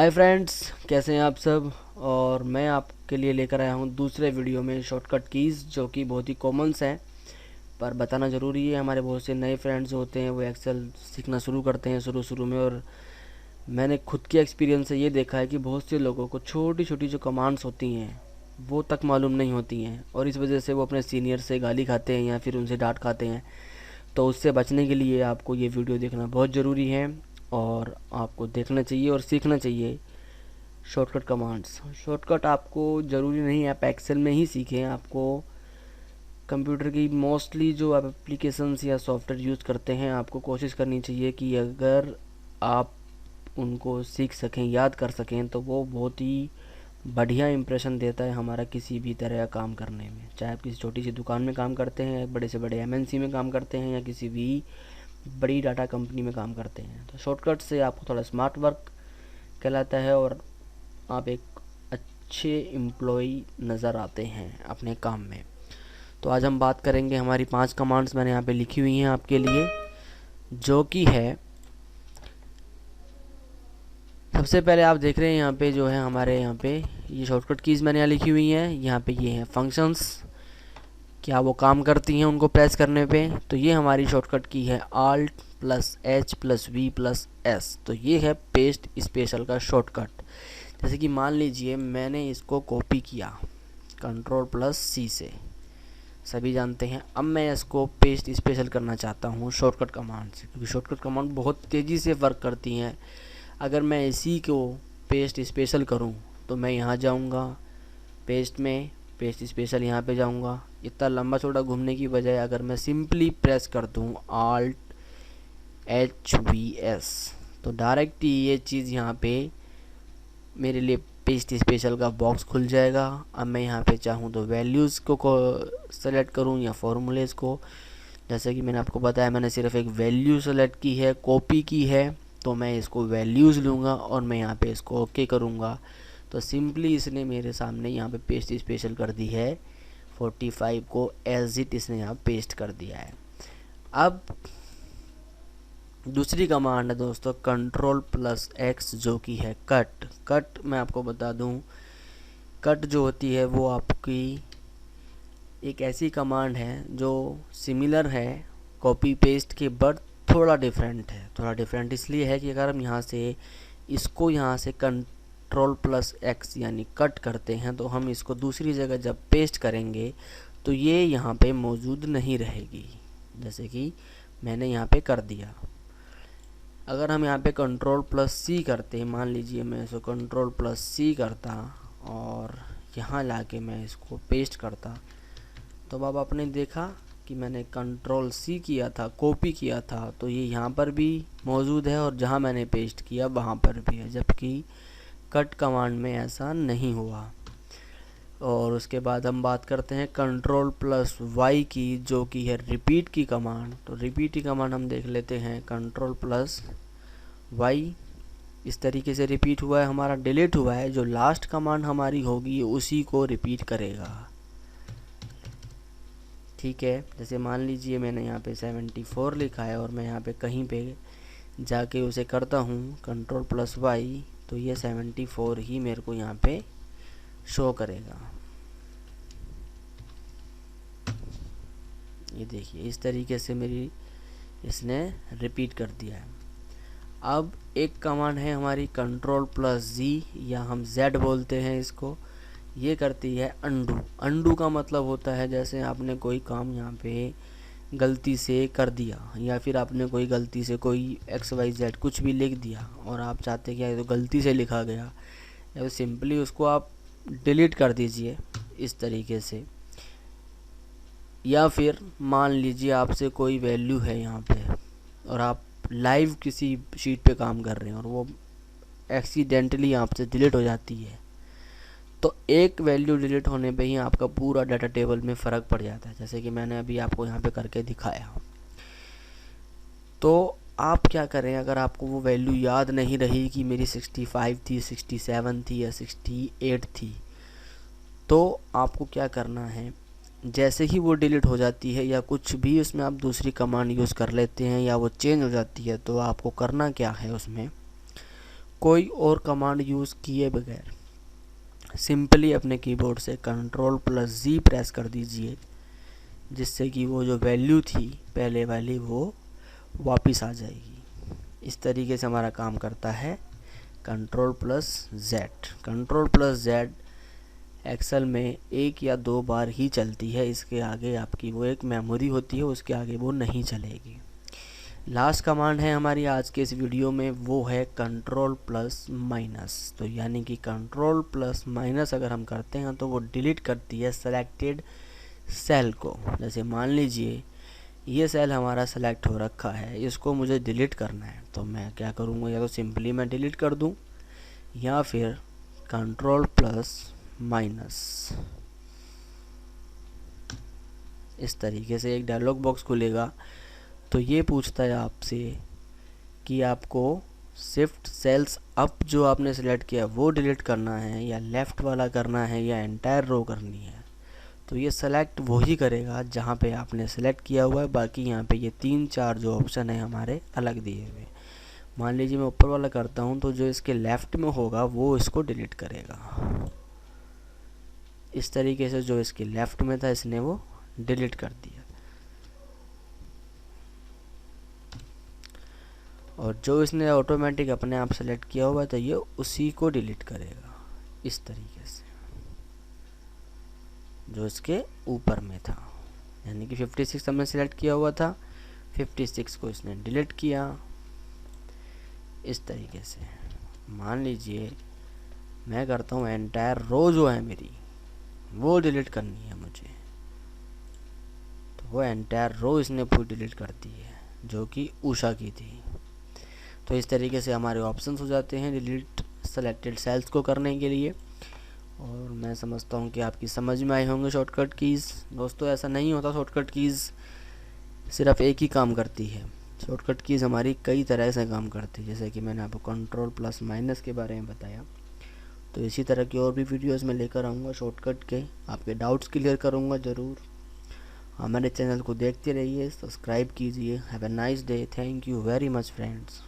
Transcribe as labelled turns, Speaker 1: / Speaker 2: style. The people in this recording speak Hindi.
Speaker 1: हाय फ्रेंड्स, कैसे हैं आप सब। और मैं आपके लिए लेकर आया हूं दूसरे वीडियो में शॉर्टकट कीज़ जो कि बहुत ही कॉमन्स हैं, पर बताना ज़रूरी है। हमारे बहुत से नए फ्रेंड्स होते हैं, वो एक्सेल सीखना शुरू करते हैं शुरू में, और मैंने खुद के एक्सपीरियंस से ये देखा है कि बहुत से लोगों को छोटी छोटी जो कमांड्स होती हैं वो तक मालूम नहीं होती हैं, और इस वजह से वो अपने सीनियर से गाली खाते हैं या फिर उनसे डांट खाते हैं। तो उससे बचने के लिए आपको ये वीडियो देखना बहुत ज़रूरी है, और आपको देखना चाहिए और सीखना चाहिए शॉर्टकट कमांड्स। शॉर्टकट आपको ज़रूरी नहीं है आप एक्सेल में ही सीखें, आपको कंप्यूटर की मोस्टली जो आप एप्लीकेशंस या सॉफ्टवेयर यूज़ करते हैं, आपको कोशिश करनी चाहिए कि अगर आप उनको सीख सकें, याद कर सकें, तो वो बहुत ही बढ़िया इंप्रेशन देता है हमारा किसी भी तरह का काम करने में। चाहे आप किसी छोटी सी दुकान में काम करते हैं, बड़े से बड़े एमएनसी में काम करते हैं, या किसी भी बड़ी डाटा कंपनी में काम करते हैं, तो शॉर्टकट से आपको थोड़ा स्मार्ट वर्क कहलाता है और आप एक अच्छे एम्प्लॉई नज़र आते हैं अपने काम में। तो आज हम बात करेंगे, हमारी 5 कमांड्स मैंने यहाँ पे लिखी हुई हैं आपके लिए, जो कि है, सबसे पहले आप देख रहे हैं यहाँ पे जो है हमारे यहाँ पे ये शॉर्टकट कीज़ मैंने यहाँ लिखी हुई हैं। यहाँ पे ये हैं फंक्शंस, क्या वो काम करती हैं उनको प्रेस करने पे। तो ये हमारी शॉर्टकट की है Alt + H + V + S। तो ये है पेस्ट स्पेशल का शॉर्टकट। जैसे कि मान लीजिए मैंने इसको कॉपी किया Ctrl+C से, सभी जानते हैं। अब मैं इसको पेस्ट स्पेशल करना चाहता हूँ शॉर्टकट कमांड से, क्योंकि शॉर्टकट कमांड बहुत तेज़ी से वर्क करती हैं। अगर मैं इसी को पेस्ट स्पेशल करूँ तो मैं यहाँ जाऊँगा पेस्ट में, पेस्ट स्पेशल यहाँ पे जाऊँगा। इतना लंबा चौड़ा घूमने की बजाय अगर मैं सिंपली प्रेस कर दूँ Alt HVS, तो डायरेक्ट ये चीज़ यहाँ पे मेरे लिए पेस्ट स्पेशल का बॉक्स खुल जाएगा। अब मैं यहाँ पे चाहूँ तो वैल्यूज़ को सेलेक्ट करूँ या फॉर्मूलेज़ को। जैसे कि मैंने आपको बताया, मैंने सिर्फ एक वैल्यू सेलेक्ट की है, कॉपी की है, तो मैं इसको वैल्यूज़ लूँगा और मैं यहाँ पे इसको ओके करूँगा। तो सिंपली इसने मेरे सामने यहाँ पे पेस्ट स्पेशल कर दी है। 45 को एज इट इसने यहाँ पेस्ट कर दिया है। अब दूसरी कमांड है दोस्तों Ctrl+X, जो कि है कट। कट मैं आपको बता दूं, कट जो होती है वो आपकी एक ऐसी कमांड है जो सिमिलर है कॉपी पेस्ट के, बट थोड़ा डिफरेंट है। थोड़ा डिफरेंट इसलिए है कि अगर हम यहाँ से इसको यहाँ से Ctrl+X यानी कट करते हैं, तो हम इसको दूसरी जगह जब पेस्ट करेंगे तो ये यहाँ पे मौजूद नहीं रहेगी, जैसे कि मैंने यहाँ पे कर दिया। अगर हम यहाँ पे Ctrl+C करते हैं, मान लीजिए मैं इसको Ctrl+C करता और यहाँ लाके मैं इसको पेस्ट करता, तो अब आपने देखा कि मैंने Ctrl+C किया था, कॉपी किया था, तो ये यहाँ पर भी मौजूद है और जहाँ मैंने पेस्ट किया वहाँ पर भी है, जबकि कट कमांड में ऐसा नहीं हुआ। और उसके बाद हम बात करते हैं Ctrl+Y की, जो कि है रिपीट की कमांड। तो रिपीट की कमांड हम देख लेते हैं। Ctrl+Y इस तरीके से रिपीट हुआ है, हमारा डिलीट हुआ है। जो लास्ट कमांड हमारी होगी उसी को रिपीट करेगा, ठीक है। जैसे मान लीजिए मैंने यहाँ पे 74 लिखा है और मैं यहाँ पे कहीं पे जाके उसे करता हूँ Ctrl+Y, तो ये 74 ही मेरे को यहाँ पे शो करेगा। ये देखिए इस तरीके से मेरी इसने रिपीट कर दिया है। अब एक कमांड है हमारी Ctrl+Z, या हम Z बोलते हैं इसको। ये करती है अंडू। अंडू का मतलब होता है जैसे आपने कोई काम यहाँ पे गलती से कर दिया, या फिर आपने कोई गलती से कोई XYZ कुछ भी लिख दिया और आप चाहते क्या, तो गलती से लिखा गया, या सिंपली उसको आप डिलीट कर दीजिए इस तरीके से। या फिर मान लीजिए आपसे कोई वैल्यू है यहाँ पे और आप लाइव किसी शीट पे काम कर रहे हैं और वो एक्सीडेंटली आपसे डिलीट हो जाती है, तो एक वैल्यू डिलीट होने पे ही आपका पूरा डाटा टेबल में फ़र्क पड़ जाता है, जैसे कि मैंने अभी आपको यहाँ पे करके दिखाया। तो आप क्या करें, अगर आपको वो वैल्यू याद नहीं रही कि मेरी 65 थी, 67 थी या 68 थी, तो आपको क्या करना है, जैसे ही वो डिलीट हो जाती है या कुछ भी उसमें आप दूसरी कमांड यूज़ कर लेते हैं या वो चेंज हो जाती है, तो आपको करना क्या है, उसमें कोई और कमांड यूज़ किए बगैर सिंपली अपने कीबोर्ड से Ctrl+Z प्रेस कर दीजिए, जिससे कि वो जो वैल्यू थी पहले वाली वो वापस आ जाएगी। इस तरीके से हमारा काम करता है Ctrl+Z। Ctrl+Z एक्सेल में एक या दो बार ही चलती है, इसके आगे आपकी वो एक मेमोरी होती है, उसके आगे वो नहीं चलेगी। लास्ट कमांड है हमारी आज के इस वीडियो में, वो है Ctrl+-। तो यानी कि Ctrl+- अगर हम करते हैं तो वो डिलीट करती है सेलेक्टेड सेल को। जैसे मान लीजिए ये सेल हमारा सेलेक्ट हो रखा है, इसको मुझे डिलीट करना है, तो मैं क्या करूँगा, या तो सिंपली मैं डिलीट कर दूँ या फिर Ctrl+-। इस तरीके से एक डायलॉग बॉक्स खुलेगा। तो ये पूछता है आपसे कि आपको शिफ्ट सेल्स अप जो आपने सेलेक्ट किया वो डिलीट करना है, या लेफ़्ट वाला करना है, या एंटायर रो करनी है। तो ये सेलेक्ट वही करेगा जहाँ पे आपने सेलेक्ट किया हुआ है। बाकी यहाँ पे ये 3-4 जो ऑप्शन है हमारे अलग दिए हुए। मान लीजिए मैं ऊपर वाला करता हूँ, तो जो इसके लेफ़्ट में होगा वो इसको डिलीट करेगा। इस तरीके से जो इसके लेफ़्ट में था इसने वो डिलीट कर दिया, और जो इसने ऑटोमेटिक अपने आप सेलेक्ट किया हुआ तो ये उसी को डिलीट करेगा। इस तरीके से जो इसके ऊपर में था, यानी कि 56 हमने सेलेक्ट किया हुआ था, 56 को इसने डिलीट किया। इस तरीके से मान लीजिए मैं करता हूँ एंटायर रो जो है मेरी वो डिलीट करनी है मुझे, तो वो एंटायर रो इसने पूरी डिलीट कर दी है जो कि उषा की थी। तो इस तरीके से हमारे ऑप्शंस हो जाते हैं डिलीट सेलेक्टेड सेल्स को करने के लिए। और मैं समझता हूँ कि आपकी समझ में आए होंगे शॉर्टकट कीज़। दोस्तों ऐसा नहीं होता शॉर्टकट कीज़ सिर्फ एक ही काम करती है, शॉर्टकट कीज़ हमारी कई तरह से काम करती है। जैसे कि मैंने आपको Ctrl+- के बारे में बताया, तो इसी तरह की और भी वीडियोस मैं लेकर आऊँगा शॉर्टकट के, आपके डाउट्स क्लियर करूँगा ज़रूर। हमारे चैनल को देखते रहिए, सब्सक्राइब कीजिए। Have a nice day. Thank you very much friends.